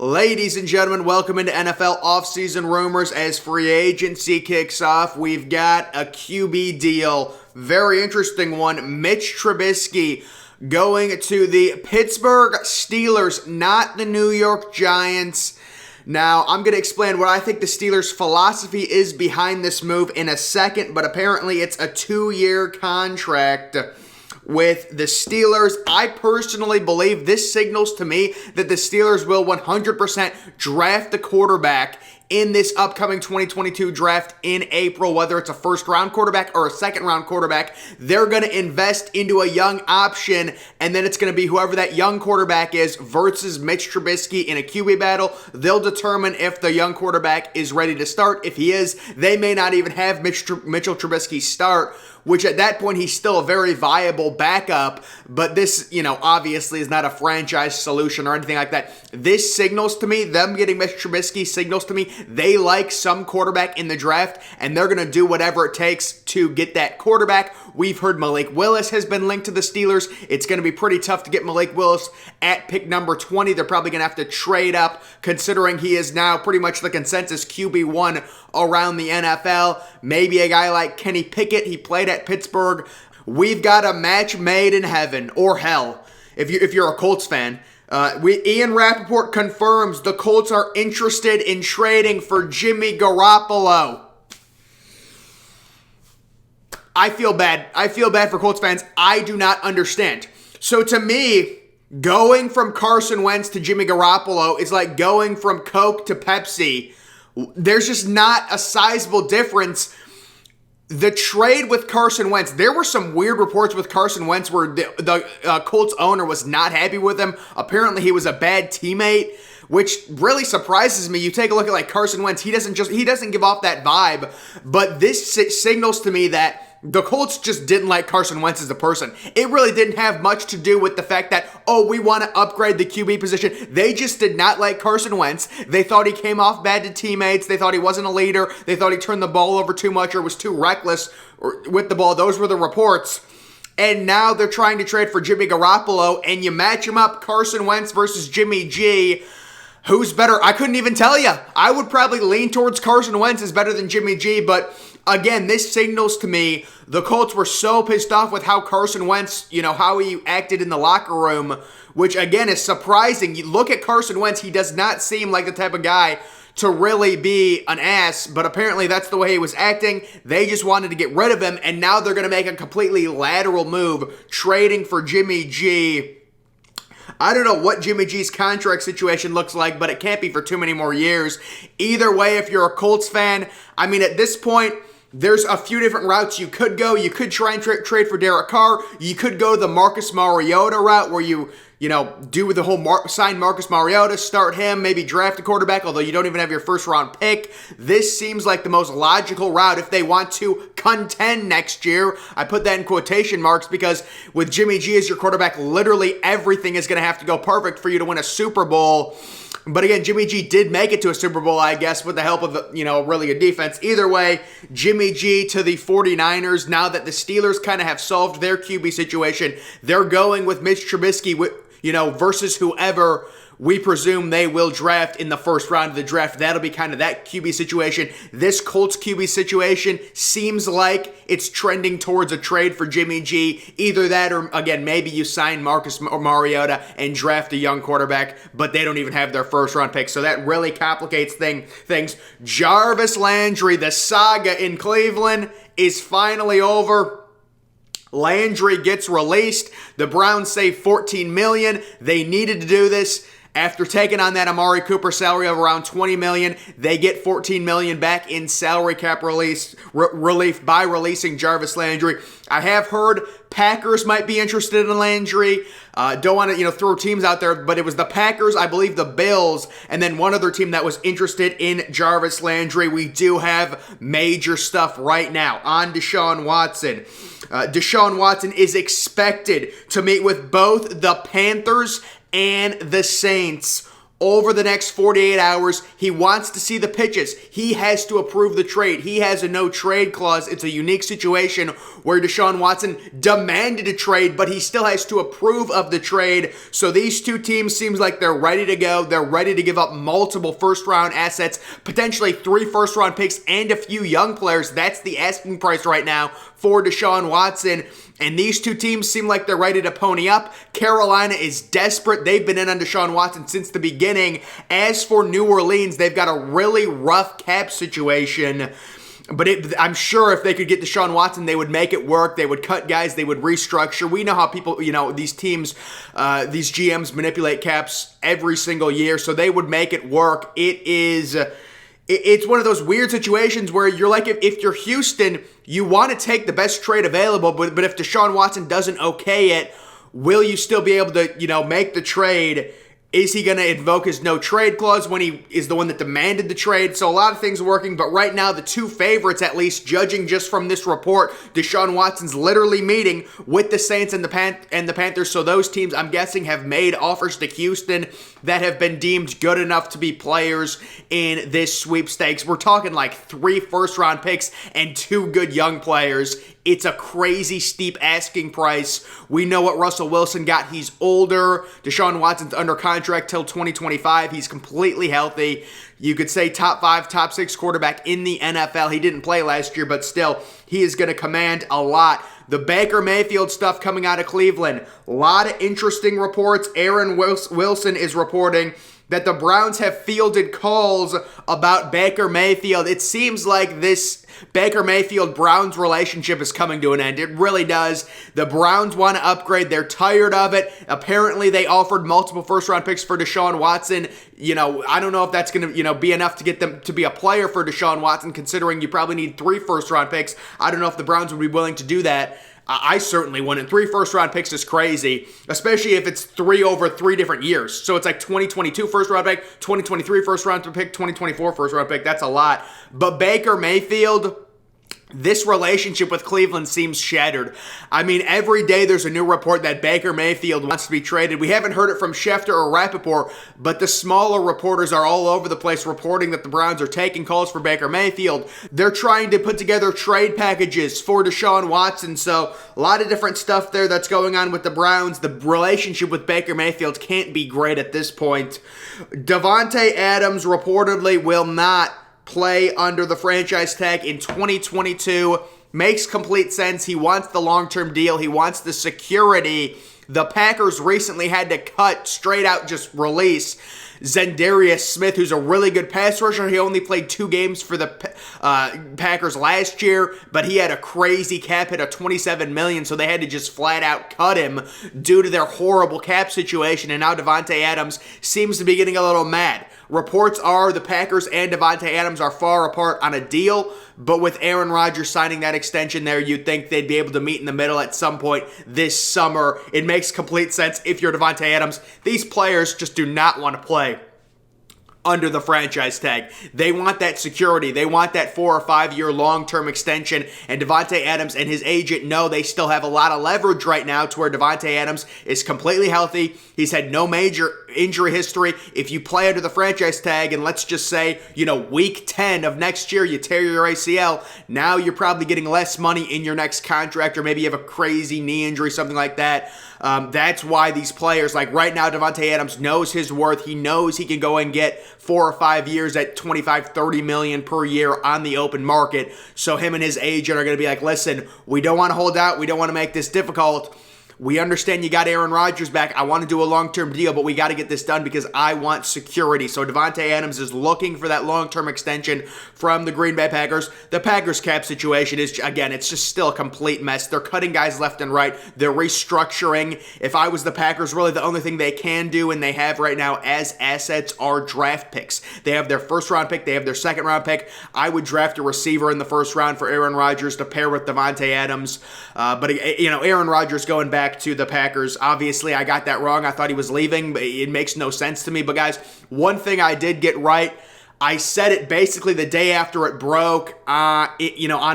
Ladies and gentlemen, welcome into NFL offseason rumors as free agency kicks off. We've got a QB deal, very interesting one. Mitch Trubisky going to the Pittsburgh Steelers, not the New York Giants. Now, I'm going to explain what I think the Steelers' philosophy is behind this move in a second, but apparently it's a 2-year contract with the Steelers. I personally believe this signals to me that the Steelers will 100% draft the quarterback in this upcoming 2022 draft in April, whether it's a first-round quarterback or a second-round quarterback. They're going to invest into a young option, and then it's going to be whoever that young quarterback is versus Mitch Trubisky in a QB battle. They'll determine if the young quarterback is ready to start. If he is, they may not even have Mitchell Trubisky start, which at that point, he's still a very viable backup, but this, obviously is not a franchise solution or anything like that. This signals to me, them getting Mitch Trubisky signals to me, they like some quarterback in the draft, and they're going to do whatever it takes to get that quarterback. We've heard Malik Willis has been linked to the Steelers. It's going to be pretty tough to get Malik Willis at pick number 20. They're probably going to have to trade up, considering he is now pretty much the consensus QB1 around the NFL. Maybe a guy like Kenny Pickett, he played at Pittsburgh. We've got a match made in heaven or hell if you're a Colts fan. Ian Rappaport confirms the Colts are interested in trading for Jimmy Garoppolo. I feel bad. I feel bad for Colts fans. I do not understand. So to me, going from Carson Wentz to Jimmy Garoppolo is like going from Coke to Pepsi. There's just not a sizable difference. The trade with Carson Wentz, there were some weird reports with Carson Wentz where the Colts owner was not happy with him. Apparently he was a bad teammate, which really surprises me. You take a look at like Carson Wentz, he doesn't give off that vibe, but this signals to me that the Colts just didn't like Carson Wentz as a person. It really didn't have much to do with the fact that, we want to upgrade the QB position. They just did not like Carson Wentz. They thought he came off bad to teammates. They thought he wasn't a leader. They thought he turned the ball over too much or was too reckless with the ball. Those were the reports. And now they're trying to trade for Jimmy Garoppolo, and you match him up, Carson Wentz versus Jimmy G. Who's better? I couldn't even tell you. I would probably lean towards Carson Wentz is better than Jimmy G, but again, this signals to me the Colts were so pissed off with how Carson Wentz, how he acted in the locker room, which again is surprising. You look at Carson Wentz, he does not seem like the type of guy to really be an ass, but apparently that's the way he was acting. They just wanted to get rid of him, and now they're going to make a completely lateral move, trading for Jimmy G. I don't know what Jimmy G's contract situation looks like, but it can't be for too many more years. Either way, if you're a Colts fan, at this point, there's a few different routes you could go. You could try and trade for Derek Carr. You could go the Marcus Mariota route where you do the whole sign Marcus Mariota, start him, maybe draft a quarterback, although you don't even have your first round pick. This seems like the most logical route if they want to contend next year. I put that in quotation marks because with Jimmy G as your quarterback, literally everything is going to have to go perfect for you to win a Super Bowl. But again, Jimmy G did make it to a Super Bowl, I guess, with the help of, really good defense. Either way, Jimmy G to the 49ers. Now that the Steelers kind of have solved their QB situation, they're going with Mitch Trubisky, versus whoever we presume they will draft in the first round of the draft. That'll be kind of that QB situation. This Colts QB situation seems like it's trending towards a trade for Jimmy G. Either that or, again, maybe you sign Marcus Mariota and draft a young quarterback, but they don't even have their first round pick. So that really complicates things. Jarvis Landry, the saga in Cleveland is finally over. Landry gets released. The Browns save $14 million. They needed to do this. After taking on that Amari Cooper salary of around $20 million, they get $14 million back in salary cap relief by releasing Jarvis Landry. I have heard Packers might be interested in Landry. Don't want to throw teams out there, but it was the Packers, I believe the Bills, and then one other team that was interested in Jarvis Landry. We do have major stuff right now on Deshaun Watson. Deshaun Watson is expected to meet with both the Panthers and the Saints over the next 48 hours. He wants to see the pitches. He has to approve the trade. He has a no-trade clause. It's a unique situation where Deshaun Watson demanded a trade, but he still has to approve of the trade. So these two teams seems like they're ready to go. They're ready to give up multiple first-round assets, potentially 3 first-round picks and a few young players. That's the asking price right now for Deshaun Watson. And these two teams seem like they're ready to pony up. Carolina is desperate. They've been in on Deshaun Watson since the beginning. As for New Orleans, they've got a really rough cap situation. But I'm sure if they could get Deshaun Watson, they would make it work. They would cut guys. They would restructure. We know how people, these teams, these GMs manipulate caps every single year. So they would make it work. It's one of those weird situations where you're like, if you're Houston, you want to take the best trade available, but if Deshaun Watson doesn't okay it, will you still be able to, make the trade? Is he going to invoke his no-trade clause when he is the one that demanded the trade? So a lot of things are working, but right now the two favorites, at least judging just from this report, Deshaun Watson's literally meeting with the Saints and the Panthers. So those teams, I'm guessing, have made offers to Houston that have been deemed good enough to be players in this sweepstakes. We're talking like 3 first-round picks and 2 good young players. It's a crazy steep asking price. We know what Russell Wilson got. He's older. Deshaun Watson's under contract till 2025. He's completely healthy. You could say top 5, top 6 quarterback in the NFL. He didn't play last year, but still, he is going to command a lot. The Baker Mayfield stuff coming out of Cleveland. A lot of interesting reports. Aaron Wilson is reporting that the Browns have fielded calls about Baker Mayfield. It seems like this Baker Mayfield-Browns relationship is coming to an end. It really does. The Browns want to upgrade. They're tired of it. Apparently, they offered multiple first-round picks for Deshaun Watson. I don't know if that's going to, be enough to get them to be a player for Deshaun Watson, considering you probably need 3 first-round picks. I don't know if the Browns would be willing to do that. I certainly wouldn't. 3 first-round picks is crazy, especially if it's 3 over 3 different years. So it's like 2022 first-round pick, 2023 first-round pick, 2024 first-round pick. That's a lot. But Baker Mayfield, this relationship with Cleveland seems shattered. I mean, every day there's a new report that Baker Mayfield wants to be traded. We haven't heard it from Schefter or Rappaport, but the smaller reporters are all over the place reporting that the Browns are taking calls for Baker Mayfield. They're trying to put together trade packages for Deshaun Watson, so a lot of different stuff there that's going on with the Browns. The relationship with Baker Mayfield can't be great at this point. Davante Adams reportedly will not play under the franchise tag in 2022. Makes complete sense. He wants the long-term deal. He wants the security. The Packers recently had to cut, straight out just release, Zendarius Smith, who's a really good pass rusher. He only played 2 games for the Packers last year, but he had a crazy cap hit of $27 million, so they had to just flat out cut him due to their horrible cap situation, and now Davante Adams seems to be getting a little mad. Reports are the Packers and Davante Adams are far apart on a deal, but with Aaron Rodgers signing that extension there, you'd think they'd be able to meet in the middle at some point this summer. It makes complete sense if you're Davante Adams. These players just do not want to play under the franchise tag. They want that security. They want that 4 or 5 year long-term extension. And Davante Adams and his agent know they still have a lot of leverage right now to where Davante Adams is completely healthy. He's had no major injury history. If you play under the franchise tag and let's just say, week 10 of next year, you tear your ACL, now you're probably getting less money in your next contract, or maybe you have a crazy knee injury, something like that. That's why these players, like right now, Davante Adams knows his worth. He knows he can go and get 4 or 5 years at $25-30 million per year on the open market. So him and his agent are going to be like, listen, we don't want to hold out. We don't want to make this difficult. We understand you got Aaron Rodgers back. I want to do a long-term deal, but we got to get this done because I want security. So Davante Adams is looking for that long-term extension from the Green Bay Packers. The Packers cap situation is, again, it's just still a complete mess. They're cutting guys left and right. They're restructuring. If I was the Packers, really the only thing they can do and they have right now as assets are draft picks. They have their first-round pick. They have their second-round pick. I would draft a receiver in the first round for Aaron Rodgers to pair with Davante Adams. But Aaron Rodgers going back to the Packers. Obviously, I got that wrong. I thought he was leaving, but it makes no sense to me. But guys, one thing I did get right, I said it basically the day after it broke, on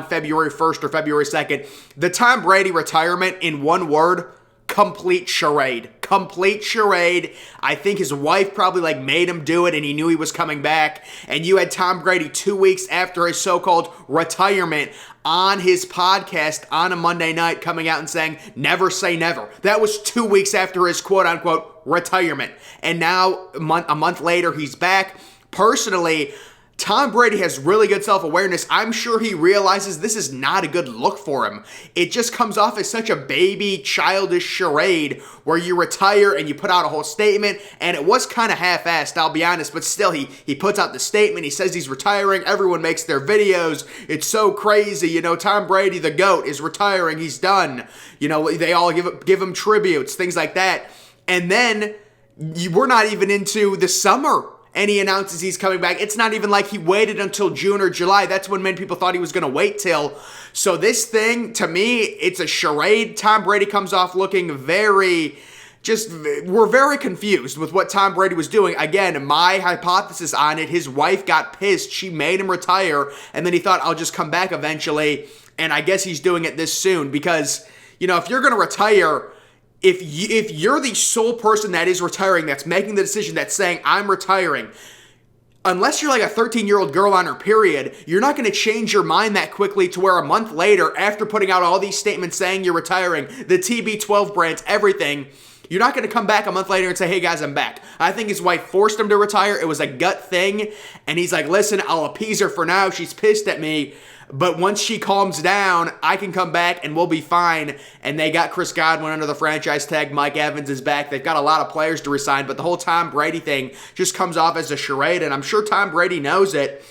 February 1st or February 2nd. The Tom Brady retirement, in one word, complete charade. complete charade. I think his wife probably made him do it, and he knew he was coming back. And you had Tom Brady 2 weeks after his so-called retirement on his podcast on a Monday night coming out and saying, never say never. That was 2 weeks after his quote-unquote retirement. And now, a month later, he's back. Personally, Tom Brady has really good self-awareness. I'm sure he realizes this is not a good look for him. It just comes off as such a baby, childish charade where you retire and you put out a whole statement, and it was kind of half-assed, I'll be honest, but still, he puts out the statement, he says he's retiring, everyone makes their videos, it's so crazy, Tom Brady, the GOAT, is retiring, he's done, they all give him tributes, things like that, and then we're not even into the summer, and he announces he's coming back. It's not even like he waited until June or July. That's when many people thought he was going to wait till. So this thing, to me, it's a charade. Tom Brady comes off looking we're very confused with what Tom Brady was doing. Again, my hypothesis on it, his wife got pissed. She made him retire, and then he thought, I'll just come back eventually. And I guess he's doing it this soon because, if you're going to retire, if you're the sole person that is retiring, that's making the decision, that's saying, I'm retiring, unless you're like a 13-year-old girl on her period, you're not going to change your mind that quickly to where a month later, after putting out all these statements saying you're retiring, the TB12 brands, everything, you're not going to come back a month later and say, hey guys, I'm back. I think his wife forced him to retire. It was a gut thing. And he's like, listen, I'll appease her for now. She's pissed at me. But once she calms down, I can come back and we'll be fine. And they got Chris Godwin under the franchise tag. Mike Evans is back. They've got a lot of players to resign. But the whole Tom Brady thing just comes off as a charade. And I'm sure Tom Brady knows it.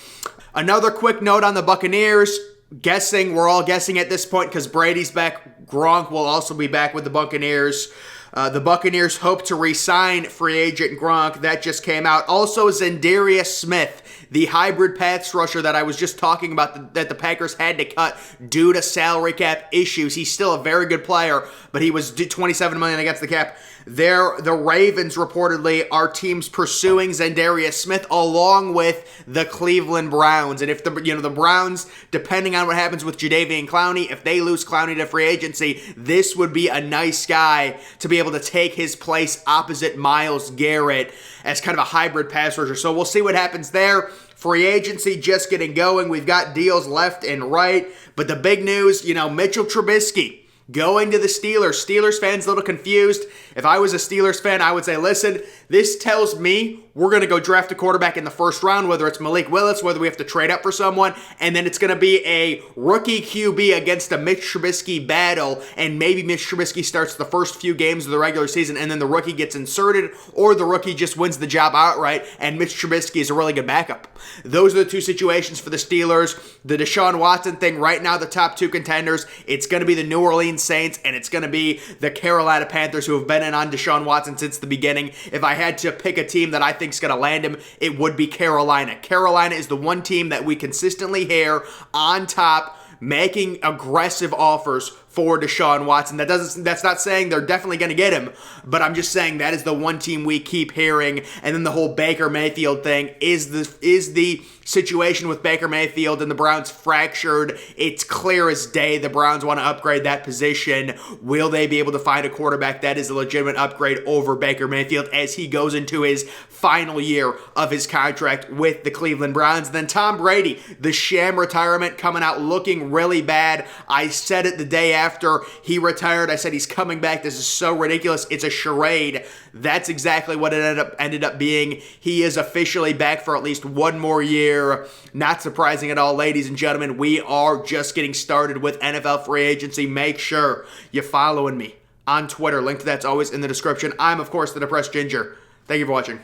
Another quick note on the Buccaneers. We're all guessing at this point because Brady's back. Gronk will also be back with the Buccaneers. The Buccaneers hope to re-sign free agent Gronk. That just came out. Also, Za'Darius Smith, the hybrid pass rusher that I was just talking about that the Packers had to cut due to salary cap issues. He's still a very good player, but he was $27 million against the cap. The Ravens reportedly are teams pursuing Za'Darius Smith along with the Cleveland Browns. And if the Browns, depending on what happens with Jadeveon Clowney, if they lose Clowney to free agency, this would be a nice guy to be able to take his place opposite Myles Garrett as kind of a hybrid pass rusher. So we'll see what happens there. Free agency just getting going. We've got deals left and right. But the big news, Mitchell Trubisky going to the Steelers. Steelers fans a little confused. If I was a Steelers fan, I would say, listen, this tells me we're going to go draft a quarterback in the first round, whether it's Malik Willis, whether we have to trade up for someone, and then it's going to be a rookie QB against a Mitch Trubisky battle, and maybe Mitch Trubisky starts the first few games of the regular season, and then the rookie gets inserted, or the rookie just wins the job outright, and Mitch Trubisky is a really good backup. Those are the two situations for the Steelers. The Deshaun Watson thing, right now the top two contenders, it's going to be the New Orleans Saints, and it's going to be the Carolina Panthers, who have been in on Deshaun Watson since the beginning. If I had to pick a team that I think is going to land him, it would be Carolina. Carolina is the one team that we consistently hear on top making aggressive offers for Deshaun Watson. That's not saying they're definitely going to get him, but I'm just saying that is the one team we keep hearing. And then the whole Baker Mayfield thing is the situation with Baker Mayfield and the Browns fractured. It's clear as day the Browns want to upgrade that position. Will they be able to find a quarterback that is a legitimate upgrade over Baker Mayfield as he goes into his final year of his contract with the Cleveland Browns? Then Tom Brady, the sham retirement, coming out looking really bad. I said it the day after he retired. I said he's coming back. This is so ridiculous. It's a charade. That's exactly what it ended up being. He is officially back for at least one more year. Not surprising at all, ladies and gentlemen. We are just getting started with NFL free agency. Make sure you're following me on Twitter. Link to that's always in the description. I'm, of course, the Depressed Ginger. Thank you for watching.